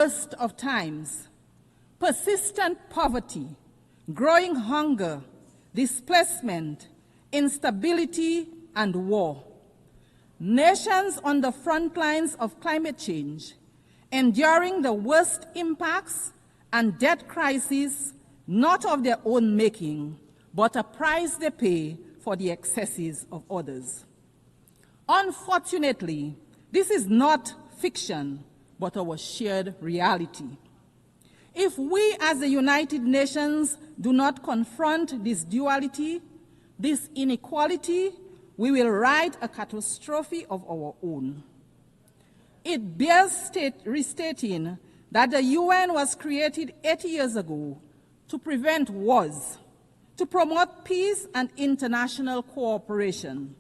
worst of times: persistent poverty, growing hunger, displacement, instability, and war. Nations on the front lines of climate change, enduring the worst impacts and death crises, not of their own making, but a price they pay for the excesses of others. Unfortunately, this is not fiction, but our shared reality. If we as the United Nations do not confront this duality, this inequality, we will write a catastrophe of our own. It bears restating that the UN was created 80 years ago to prevent wars, to promote peace and international cooperation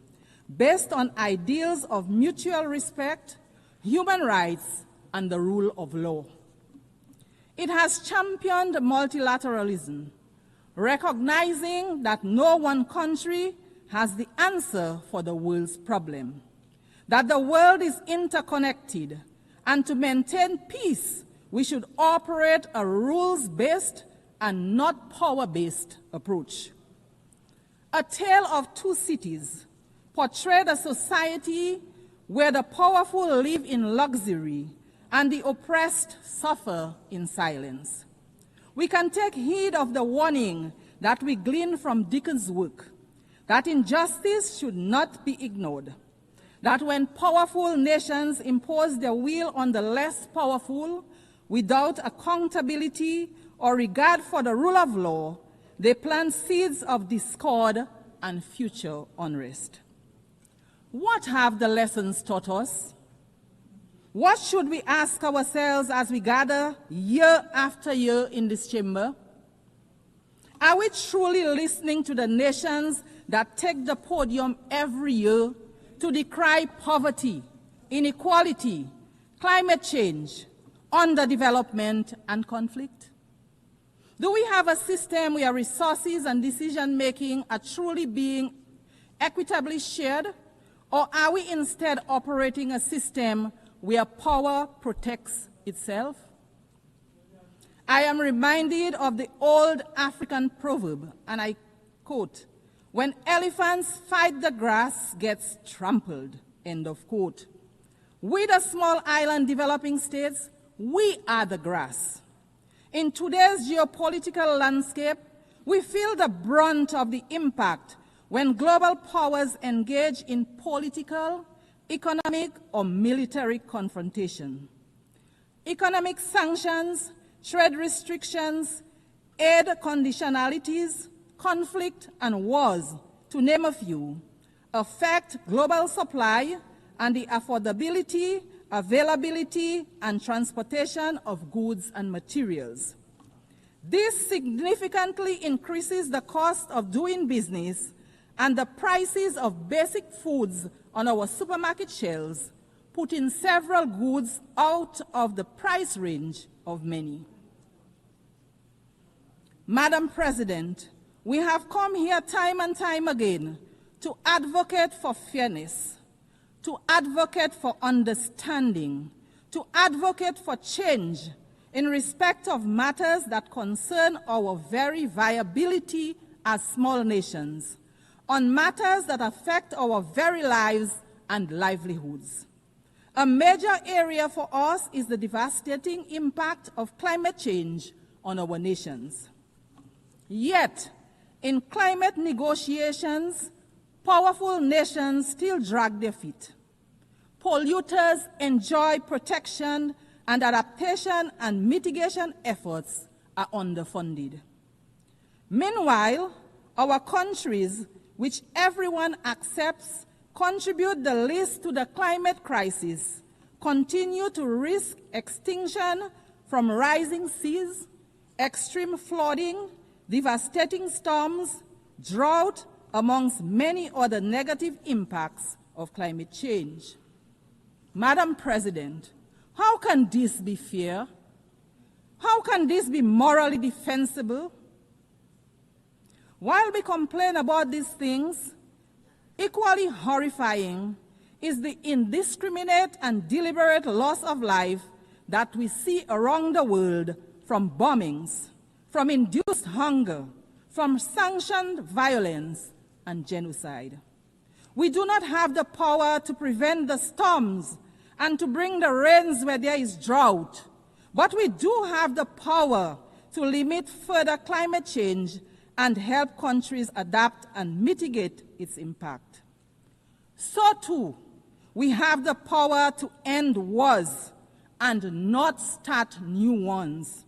based on ideals of mutual respect, human rights, and the rule of law. It has championed multilateralism, recognizing that no one country has the answer for the world's problem, that the world is interconnected, and to maintain peace, we should operate a rules-based and not power-based approach. A Tale of Two Cities portrayed a society where the powerful live in luxury and the oppressed suffer in silence. We can take heed of the warning that we glean from Dickens' work, that injustice should not be ignored, that when powerful nations impose their will on the less powerful without accountability or regard for the rule of law, they plant seeds of discord and future unrest. What have the lessons taught us? What should we ask ourselves as we gather year after year in this chamber? Are we truly listening to the nations that take the podium every year to decry poverty, inequality, climate change, underdevelopment, and conflict? Do we have a system where resources and decision-making are truly being equitably shared, or are we instead operating a system where power protects itself? I am reminded of the old African proverb, and I quote, "When elephants fight, the grass gets trampled," end of quote. We, the small island developing states, we are the grass. In today's geopolitical landscape, we feel the brunt of the impact when global powers engage in political, economic, or military confrontation. Economic sanctions, trade restrictions, aid conditionalities, conflict, and wars, to name a few, affect global supply and the affordability, availability, and transportation of goods and materials. This significantly increases the cost of doing business and the prices of basic foods on our supermarket shelves, putting several goods out of the price range of many. Madam President, we have come here time and time again to advocate for fairness, to advocate for understanding, to advocate for change in respect of matters that concern our very viability as small nations, on matters that affect our very lives and livelihoods. A major area for us is the devastating impact of climate change on our nations. Yet, in climate negotiations, powerful nations still drag their feet. Polluters enjoy protection, and adaptation and mitigation efforts are underfunded. Meanwhile, our countries, which everyone accepts contribute the least to the climate crisis, continue to risk extinction from rising seas, extreme flooding, devastating storms, drought, amongst many other negative impacts of climate change. Madam President, how can this be fair? How can this be morally defensible? While we complain about these things, equally horrifying is the indiscriminate and deliberate loss of life that we see around the world, from bombings, from induced hunger, from sanctioned violence and genocide. We do not have the power to prevent the storms and to bring the rains where there is drought, but we do have the power to limit further climate change and help countries adapt and mitigate its impact. So too, we have the power to end wars and not start new ones.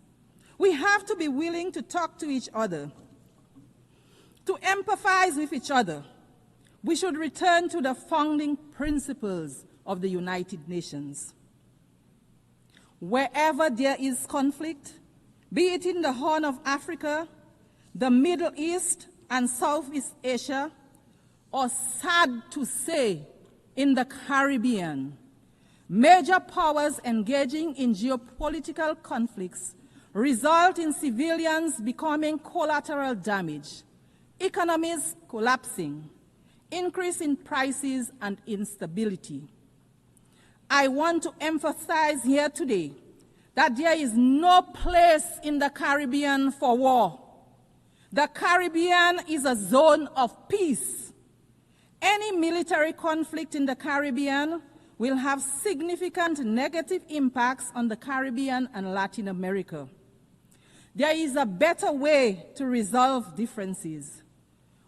We have to be willing to talk to each other, to empathize with each other. We should return to the founding principles of the United Nations. Wherever there is conflict, be it in the Horn of Africa, the Middle East and Southeast Asia, or sad to say, in the Caribbean, major powers engaging in geopolitical conflicts result in civilians becoming collateral damage, economies collapsing, increase in prices and instability. I want to emphasize here today that there is no place in the Caribbean for war. The Caribbean is a zone of peace. Any military conflict in the Caribbean will have significant negative impacts on the Caribbean and Latin America. There is a better way to resolve differences.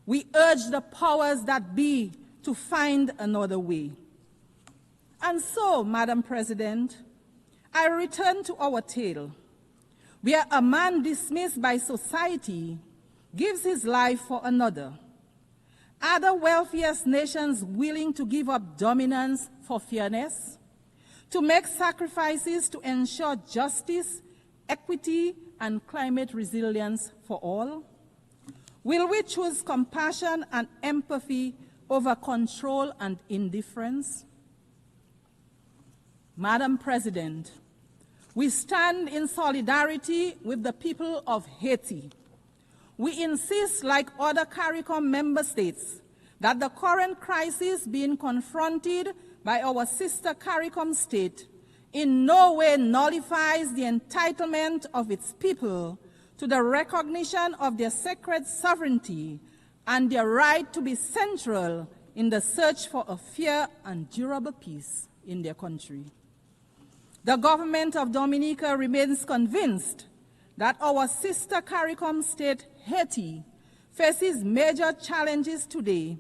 We urge the powers that be to find another way. And so, Madam President, I return to our tale, where a man dismissed by society gives his life for another. Are the wealthiest nations willing to give up dominance for fairness, to make sacrifices to ensure justice, equity, and climate resilience for all? Will we choose compassion and empathy over control and indifference? Madam President, we stand in solidarity with the people of Haiti. We insist, like other CARICOM member states, that the current crisis being confronted by our sister CARICOM state in no way nullifies the entitlement of its people to the recognition of their sacred sovereignty and their right to be central in the search for a fair and durable peace in their country. The government of Dominica remains convinced that our sister CARICOM state, Haiti, faces major challenges today,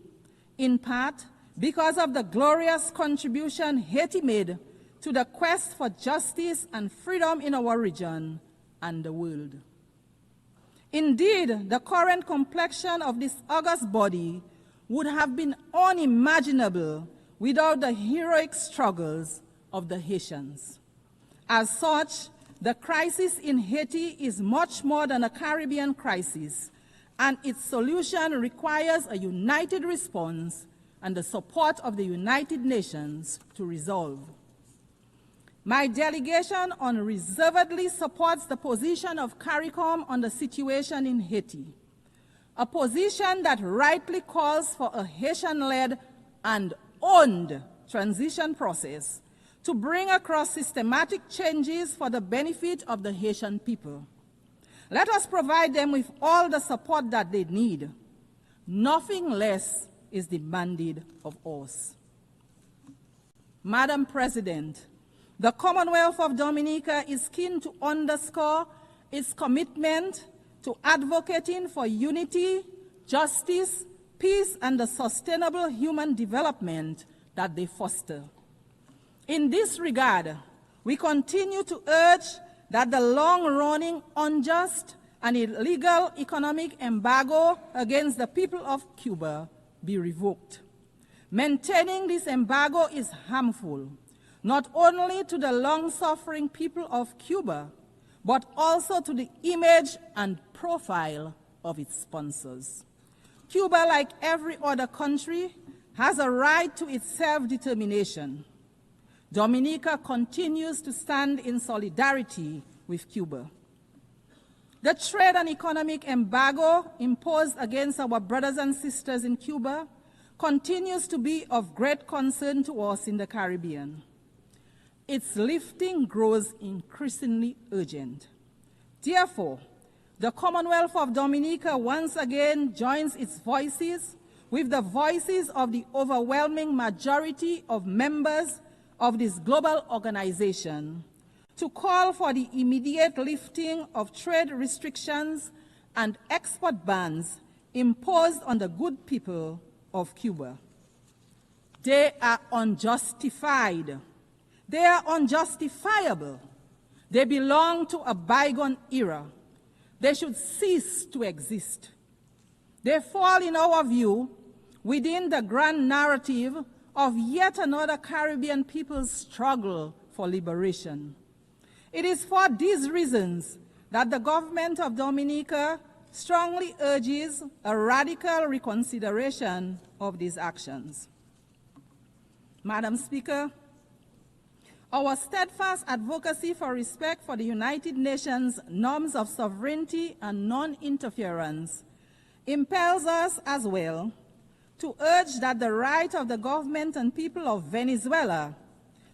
in part because of the glorious contribution Haiti made to the quest for justice and freedom in our region and the world. Indeed, the current complexion of this august body would have been unimaginable without the heroic struggles of the Haitians. As such, the crisis in Haiti is much more than a Caribbean crisis, and its solution requires a united response and the support of the United Nations to resolve. My delegation unreservedly supports the position of CARICOM on the situation in Haiti, a position that rightly calls for a Haitian-led and owned transition process to bring across systematic changes for the benefit of the Haitian people. Let us provide them with all the support that they need. Nothing less is demanded of us. Madam President, the Commonwealth of Dominica is keen to underscore its commitment to advocating for unity, justice, peace, and the sustainable human development that they foster. In this regard, we continue to urge that the long-running, unjust, and illegal economic embargo against the people of Cuba be revoked. Maintaining this embargo is harmful, not only to the long-suffering people of Cuba, but also to the image and profile of its sponsors. Cuba, like every other country, has a right to its self-determination. Dominica continues to stand in solidarity with Cuba. The trade and economic embargo imposed against our brothers and sisters in Cuba continues to be of great concern to us in the Caribbean. its lifting grows increasingly urgent. Therefore, the Commonwealth of Dominica once again joins its voices with the voices of the overwhelming majority of members of this global organization to call for the immediate lifting of trade restrictions and export bans imposed on the good people of Cuba. They are unjustified. They are unjustifiable. They belong to a bygone era. They should cease to exist. They fall, in our view, within the grand narrative of yet another Caribbean people's struggle for liberation. It is for these reasons that the government of Dominica strongly urges a radical reconsideration of these actions. Madam Speaker, our steadfast advocacy for respect for the United Nations norms of sovereignty and non-interference impels us as well to urge that the right of the government and people of Venezuela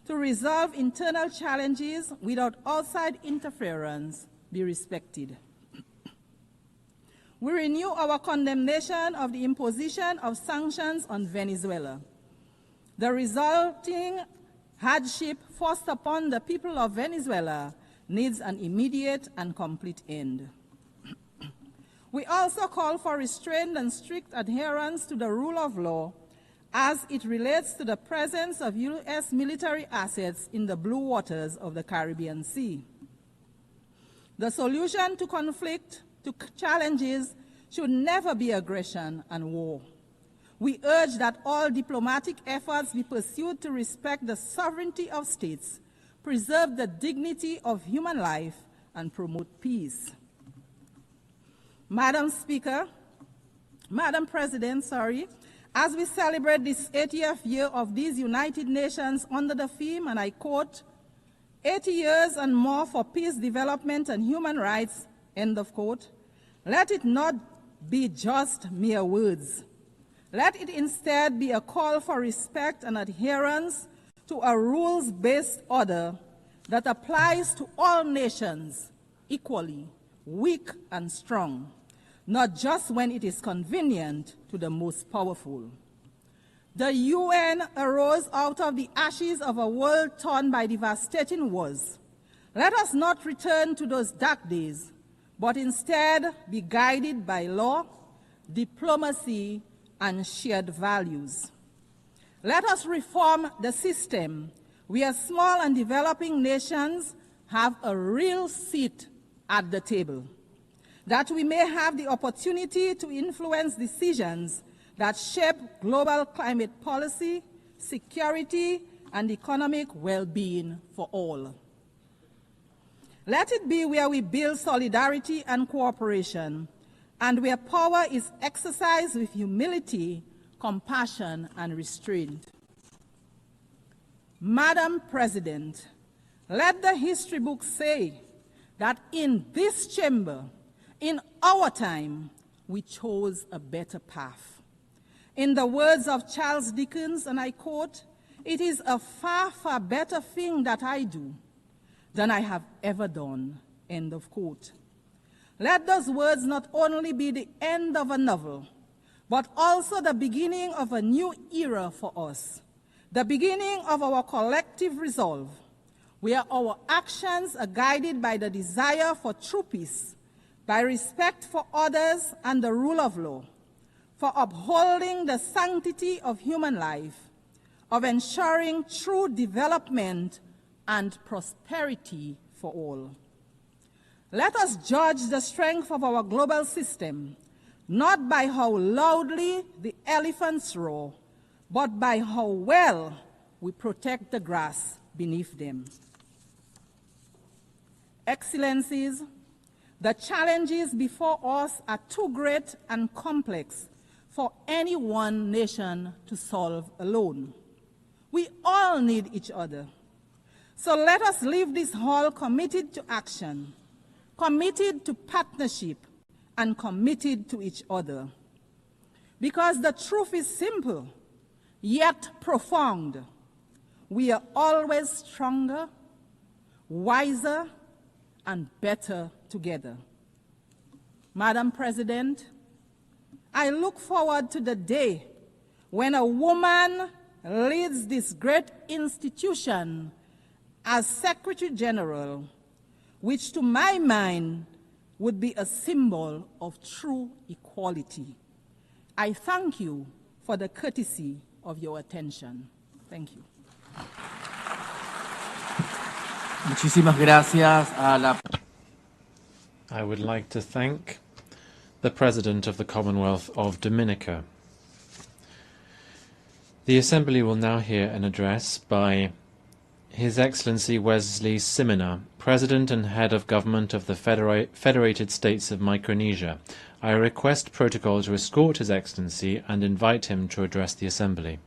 to resolve internal challenges without outside interference be respected. We renew our condemnation of the imposition of sanctions on Venezuela. The resulting hardship forced upon the people of Venezuela needs an immediate and complete end. We also call for restrained and strict adherence to the rule of law as it relates to the presence of U.S. military assets in the blue waters of the Caribbean Sea. The solution to conflict, to challenges, should never be aggression and war. We urge that all diplomatic efforts be pursued to respect the sovereignty of states, preserve the dignity of human life, and promote peace. Madam President, as we celebrate this 80th year of these United Nations under the theme, and I quote, 80 years and more for peace, development, and human rights, end of quote, let it not be just mere words. Let it instead be a call for respect and adherence to a rules-based order that applies to all nations equally, weak and strong, not just when it is convenient to the most powerful. The UN arose out of the ashes of a world torn by devastating wars. Let us not return to those dark days, but instead be guided by law, diplomacy, and shared values. Let us reform the system where small and developing nations have a real seat at the table, that we may have the opportunity to influence decisions that shape global climate policy, security, and economic well-being for all. Let it be where we build solidarity and cooperation, and where power is exercised with humility, compassion, and restraint. Madam President, let the history books say that in this chamber, in our time, we chose a better path. In the words of Charles Dickens, and I quote, "It is a far, far better thing that I do than I have ever done," end of quote. Let those words not only be the end of a novel, but also the beginning of a new era for us, the beginning of our collective resolve, where our actions are guided by the desire for true peace, by respect for others and the rule of law, for upholding the sanctity of human life, of ensuring true development and prosperity for all. Let us judge the strength of our global system, not by how loudly the elephants roar, but by how well we protect the grass beneath them. Excellencies, the challenges before us are too great and complex for any one nation to solve alone. We all need each other. So let us leave this hall committed to action, committed to partnership, and committed to each other. Because the truth is simple, yet profound. we are always stronger, wiser, and better together. Madam President, I look forward to the day when a woman leads this great institution as Secretary General, which to my mind would be a symbol of true equality. I thank you for the courtesy of your attention. Thank you. Muchísimas gracias a la... I would like to thank the President of the Commonwealth of Dominica. The Assembly will now hear an address by His Excellency Wesley Simina, President and Head of Government of the Federated States of Micronesia. I request protocol to escort His Excellency and invite him to address the Assembly.